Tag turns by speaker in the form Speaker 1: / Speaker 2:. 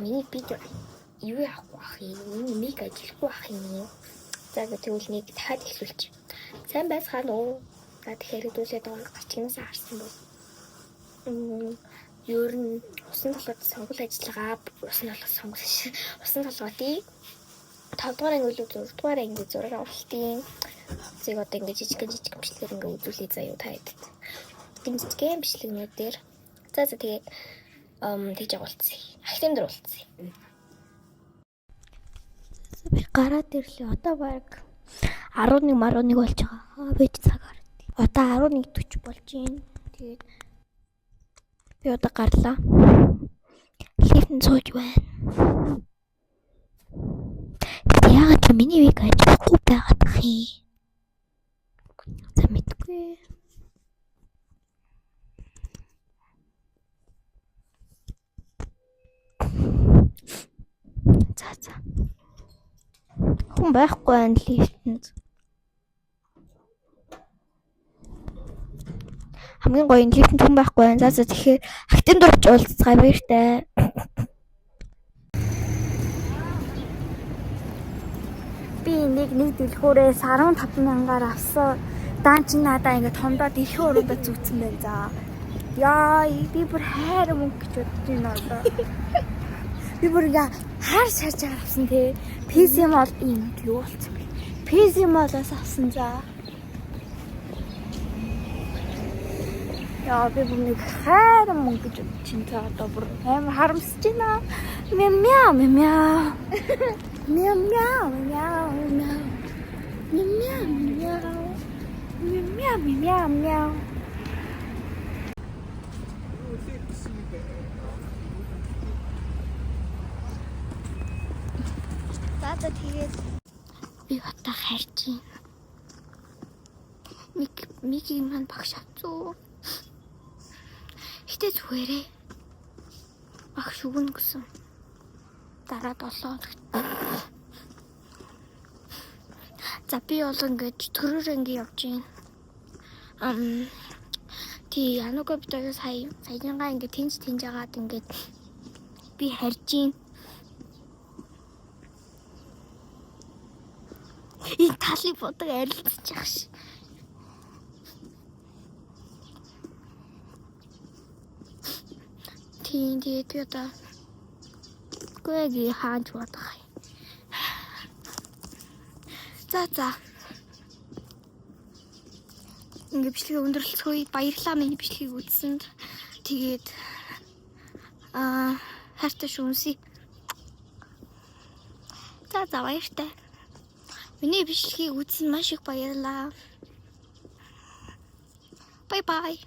Speaker 1: миний видео юу яахгүй ах юм. Миний миг ажиллахгүй ах юм. За тэгвэл нэг дахиад хэлүүлчих. Сайн байцгаана уу? За тэгэхээр хэдүүлээд байгаа гарчигнаас харсан бол ер нь усан толгойд сонгол ажиллагаа усан толгойдын 5 дугаар анги үл 6 дугаар анги зураг авалтын зэг одоо ингэ жижиг бичлэгээр ингэ үзүүлээ заяа та хэд. Гинжигэн бичлэгнүүдээр за тэгээд тэгж агуулцъя. Ахтемдэр болцъя. Би гараад ирлээ. Одоо баг 11 болж байгаа. Би цагаар. Одоо 11:40 болж байна. Тэгээд би одоо гарлаа. Лифтэн сууж байна. Яагаад ч миний виг ажиллахгүй байгаад ах юм. За мэдгүй. За. Хүн байхгүй байна лифтэнд. Хамгийн гоё лифтэнд хүн байхгүй байна. За тэгэхээр актын дурч уулзцгаая баяртай. Би нэг дэлгүүрээс 15,000-аар авсан. Даан чи надаа ингэ томдоод эрхэн уруудаа зүтсэн байна за. Яа, би бүр хайр мөнгө гэж бодож байна одоо. Би бүр хаар шарж авсан те. PC мол юм юу болчих вэ? PC молоос авсан за. Яа, би бүр нэг хайр мөнгө гэж бодож байна одоо бүр амар харамсаж байна. Мяу. За тэгээд би хата хайрч байна. Мигийн маань багш авцуу. Хитэ зүгээрээ. Багш өгнө гэсэн. Дараа 7 хоногт. За би бол ингэж төрөр анги явж байна. Тий януга битээ саянгаа ингэ тэнж агаад ингэ би харж байна. И талыг бодог арилцчих ш. Тийм тэгээд би одоо гүйги хааж бодох. За. Ингээ бичлэгээ өндөрлөхгүй баярлалаа миний бичлэгийг үзсэнд. Тэгээд хайртай шүүнсий. За баяртай. Миний бичлэгийг үзсэн маш их баярлалаа. Bye.